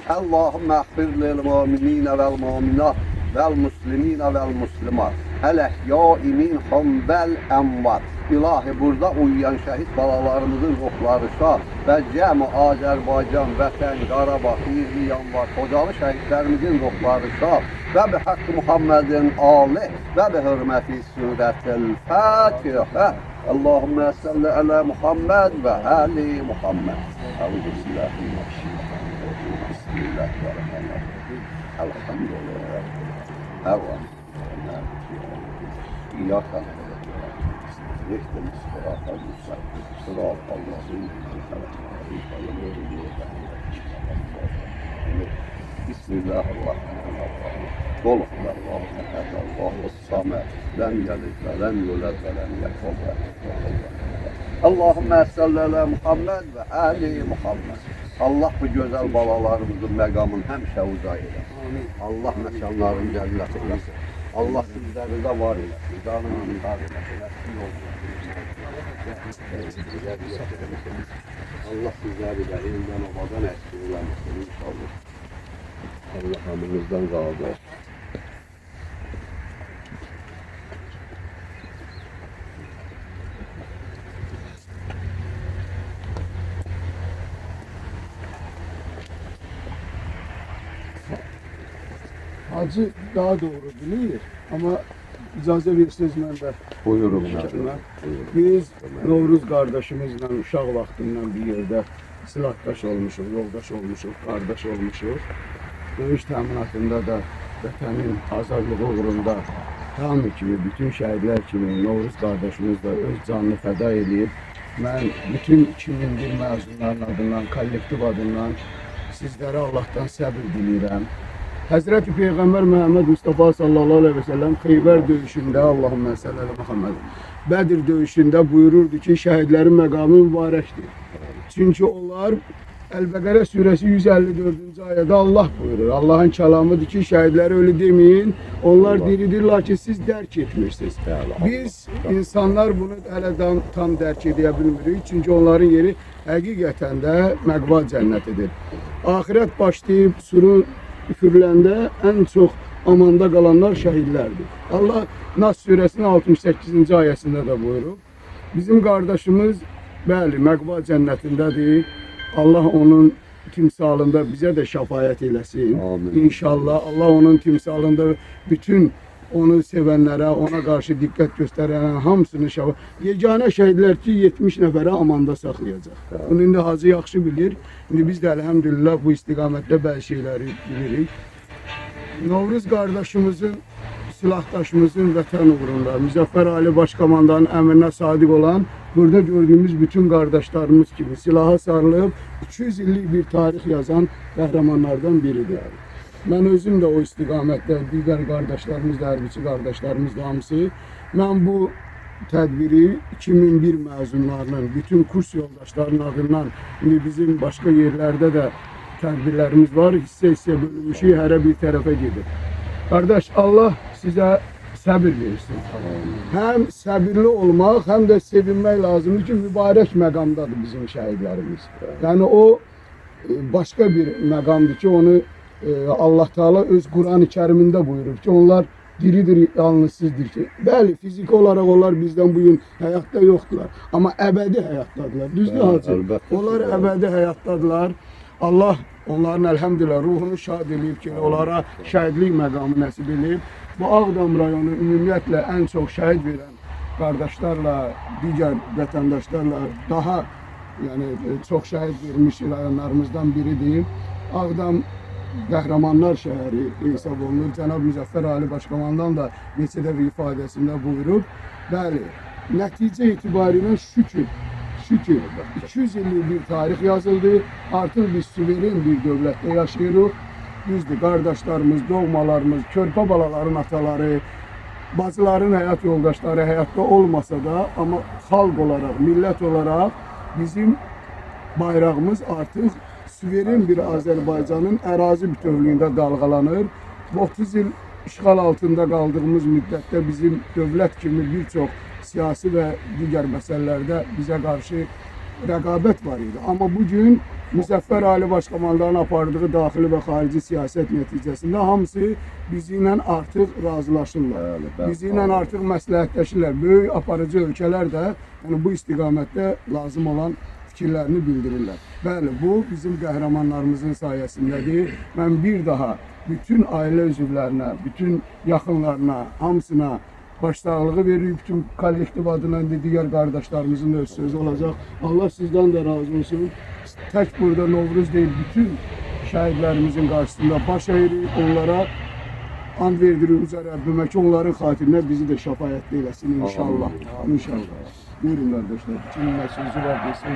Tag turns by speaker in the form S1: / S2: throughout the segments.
S1: Allahümme ahfir lil mu'minine vel mu'minat vel muslimine vel muslimat. El-ehyâi minhum vel emvat. İlahi, burada uyuyan şəhid balalarımızın ruhları şad və cəmi Azərbaycan, Vətən, Qarabağ, 20 yanvar Xocalı şəhidlərimizin ruhları şad və bi haqqı Muhammedin ali və bi hürməti surətil Fatiha. Allahümme salli ala Muhammed və ali Muhammed. Euzubillahimineşşeytanirracim. Bismillahirrahmanirrahim. Elhamdülillah. İyyâke na'budu ve iyyâke nestaîn. Sıratal müstakîm. Sıratal lezîne Bismillahirrahmanirrahim. Qul huvallahu ehad, Allahus samed, lem yelid ve lem yulad ve lem yekun lehu kufuven ehad. Allahümme salli ala Muhammed ve ali Muhammed. Allah bu güzel balalarımızın məqamını həmişə uca eyləsin. Allah məkanların cənnət eyləsin. Allah sizləri də var eyləsin. Canını var eyləsin. Allah sizləri də eldən obadan əksik eləməsin inşallah. Allah hamımızdan razı olsun.
S2: Hacı daha doğru bilir ama icazə verirsiniz mən də.
S1: Buyurun.
S2: Biz Novruz qardaşımızla uşaq vaxtından bir yerdə silahdaş olmuşuq, yoldaş olmuşuq, qardaş olmuşuq. Döyüş təminatında da vətənin azadlığı uğrunda hamı kimi, bütün şəhidlər kimi Novruz qardaşımız da öz canını fəda edib. Mən bütün 2001 məzunların adından, kollektiv adından sizlərə Allahdan səbir diləyirəm. Həzrəti Peyğəmbər Məhəmməd Mustafa sallallahu aleyhi ve sellem Xeybər döyüşündə, Allahümme salli ala Muhammed, Bədir döyüşündə buyururdu ki, şəhidlərin məqamı mübarəkdir. Çünki onlar Əl-Bəqərə surəsi 154-cü ayədə Allah buyurur. Allahın kəlamıdır ki, şəhidləri ölü deməyin, onlar diridirlər ki, siz dərk etmirsiniz. Biz insanlar bunu hələ tam dərk edə bilmirik, çünki onların yeri həqiqətən də məqva cənnətidir. Ahirət başlayıb surun üfürüləndə ən çox amanda qalanlar şəhidlərdir. Allah Nas surəsinin 68-ci ayəsində də buyurub. Bizim qardaşımız, bəli, məqva cənnətindədir. Allah onun timsalında bizə də şəfaət eləsin. Amin. İnşallah Allah onun timsalında bütün onu sevənlərə, ona qarşı diqqət göstərənə hamısını şəfaət. Yeganə şəhidlər ki, 70 nəfərə amanda saxlayacaq. Bunu indi Hacı yaxşı bilir. İndi biz də əlhəmdülillah bu istiqamətdə bəzi şeyləri bilirik. Novruz qardaşımızın, silahdaşımızın vətən uğrunda, Müzəffər Ali Başkomandanın əmrinə sadiq olan, burada gördüyümüz bütün qardaşlarımız kimi silaha sarılıb 200 illik bir tarix yazan qəhrəmanlardan biridir. Mən özüm də o istiqamətdə, digər qardaşlarımız da, hərbiçi qardaşlarımız da hamısı, mən bu tədbiri 2001 məzunlarının, bütün kurs yoldaşlarının adından, bizim başqa yerlərdə də tədbirlərimiz var, hissə-hissə bölünmüşük, hərə bir tərəfə gedir. Qardaş, Allah sizə səbir versin. Həm səbirli olmaq, həm də sevinmək lazımdır ki, mübarək məqamdadır bizim şəhidlərimiz. Yəni o başqa bir məqamdır ki, onu Allah Teala öz Quran-ı Kərimində buyurur ki, onlar diridir, yalnızsızdır ki. Bəli, fiziki olaraq onlar bizdən bugün həyatda yoxdular. Amma əbədi həyatdadılar. Düzdür Hacı? Onlar əbədi həyatdadılar. Allah onların əlhəmdülillah ruhunu şad edib ki, onlara şəhidlik məqamı nəsib edib. Bu Ağdam rayonu ümumiyyətlə ən çox şəhid verən qardaşlarla, digər vətəndaşlarla daha çox şəhid vermiş rayonlarımızdan biridir. Ağdam qəhrəmanlar şəhəri hesab olunur. Cənab Müzəffər Ali Başkomandan da neçə dəfə ifadəsində buyurub. Bəli, nəticə itibarilə şükür, 200 illik bir tarix yazıldı. Artıq biz suveren bir dövlətdə yaşayırıq. Düzdür, qardaşlarımız, doğmalarımız, körpə balaların ataları, bacıların həyat yoldaşları həyatda olmasa da, amma xalq olaraq, millət olaraq bizim bayrağımız artıq suveren bir Azərbaycanın ərazi bütövlüyündə dalğalanır. 30 il işğal altında qaldığımız müddətdə bizim dövlət kimi bir çox siyasi və digər məsələlərdə bizə qarşı rəqabət var idi. Amma bugün Müzəffər Ali Başkomandanın apardığı daxili və xarici siyasət nəticəsində hamısı bizi ilə artıq razılaşırlar.
S1: Bəli,
S2: Bizi ilə artıq məsləhətləşirlər. Böyük aparıcı ölkələr də yəni bu istiqamətdə lazım olan fikirlərini bildirirlər. Bəli, bu bizim qəhrəmanlarımızın sayəsindədir. Mən bir daha bütün ailə üzvlərinə, bütün yaxınlarına, hamısına başsağlığı veririk. Bütün kollektiv adına digər qardaşlarımızın da öz sözü olacaq. Allah sizdən də razı olsun. Tək burada Novruz deyil, bütün şəhidlərimizin qarşısında baş əyirik, onlara and verdirik üzə Rəbbimə ki, onların xatirinə bizi də şəfaətli eləsin inşallah. İnşallah. Buyurun qardaşlar, kimin nə sözü var desin.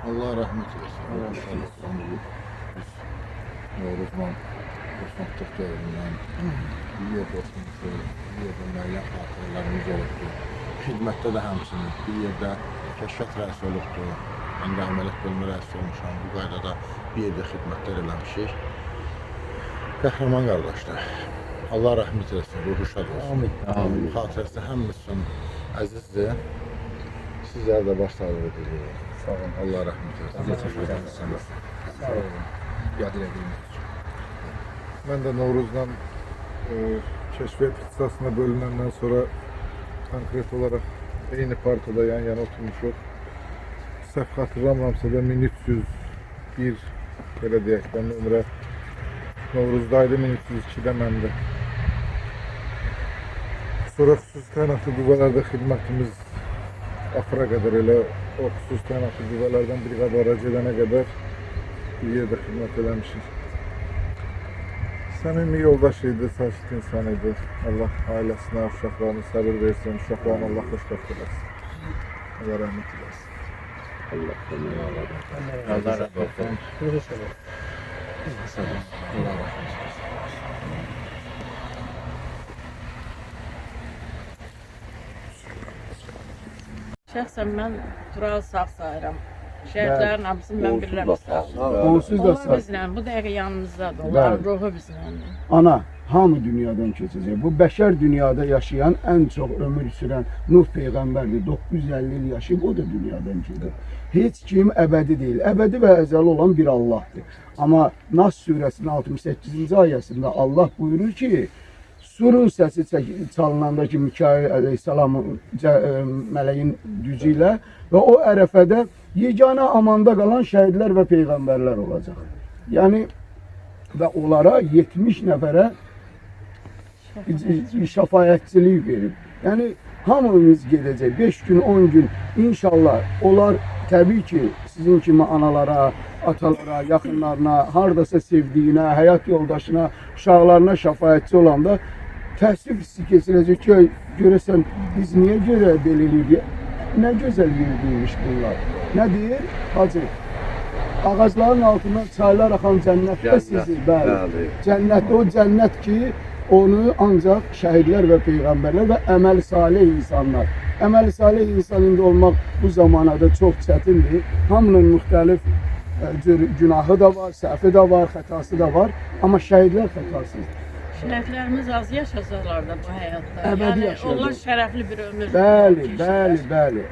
S3: Allah rəhmət eləsin. Biz Novruzla dostluq dövründən bir yerdə oturmuşuq, bir yerdə müəyyən xatirələrimiz olubdur. Xidmətdə də həmçinin bir yerdə kəşfiyyat rəisi olubdur. Mən də əməliyyat bölümü rəisi olmuşam. Bu qaydada bir yerdə xidmətlər eləmişik. Qəhrəman qardaşlar, Allah rəhmət eləsin, ruhu şad olsun. Amin. Xatirəsi həmmimiz üçün əzizdir. Sizlər də baş sağlığı diliyorum. Sağ olun. Allah rəhmət eləsin. Sağ olun. Yad elədiyiniz üçün. Mən də Novruzdan kəşfiyyat ixtisasına bölünəndən sonra konkret olaraq eyni partada yan-yana oturmuşuq. Səhv xatırlamıramsa da 1301 belə deyək də nömrə Novruzdaydı, 1302-də məndə. Sonra xüsusi təyinatlı qüvvələrdə xidmətimiz axıra qədər elə o xüsusi təyinatlı qüvvələrdən briqadara gedənə qədər bir yerdə xidmət eləmişik. Səmimi yoldaş idi, sakit insan idi. Allah ailəsinə, uşaqlarına səbir versin, uşaqlarına Allah xoşbəxt eləsin. Allah rəhmət eləsin.
S2: Allah
S3: Allah rəhmət eləsin.
S4: Şəxsən mən Turalı sağ sayıram. Şəhidlərin hamısını mən bilirəm sağ.
S2: Onsuz da
S4: Onlar
S2: sağ.
S4: bizlə, bu dəqiqə yanımızdadır. Onların
S2: Bəli.
S4: ruhu bizləndir.
S2: Ana, hamı dünyadan keçəcək. Bu bəşər dünyada yaşayan ən çox ömür sürən Nuh Peyğəmbərdir. 950 il yaşayıb, o da dünyadan gedir. Heç kim əbədi deyil. Əbədi və əzəli olan bir Allahdır. Amma Nas surəsinin 68-ci ayəsində Allah buyurur ki, surun səsi çalınanda ki, Mikail əleyhissalamın mələyin gücü ilə və o ərəfədə yeganə amanda qalan şəhidlər və peyğəmbərlər olacaq. Yəni və onlara 70 nəfərə şəfaətçilik verib. Yəni hamımız gedəcək 5 gün, 10 gün inşallah. Onlar təbii ki, sizin kimi analara, atalara, yaxınlarına, hardasa sevdiyinə, həyat yoldaşına, uşaqlarına şəfaətçi olanda təəssüf hissi keçirəcək ki, görəsən biz niyə görə belə eləyirik? Nə gözəl yerdiymiş bunlar. Nə deyir? Hacı, ağacların altından çaylar axan cənnətdə sizi, bəli. Cənnət o cənnət ki, onu ancaq şəhidlər və peyğəmbərlər və əməl salih insanlar. Əməl salih insan indi olmaq bu zamanada çox çətindir. Hamının müxtəlif günahı da var, səhvi də var, xətası da var. Amma şəhidlər xətasızdır.
S4: Şəhidlərimiz az yaşasalar da bu həyatda.
S2: Əbədi
S4: Yəni
S2: yaşayacaq.
S4: onlar şərəfli bir ömür.
S2: Bəli, bəli, bəli.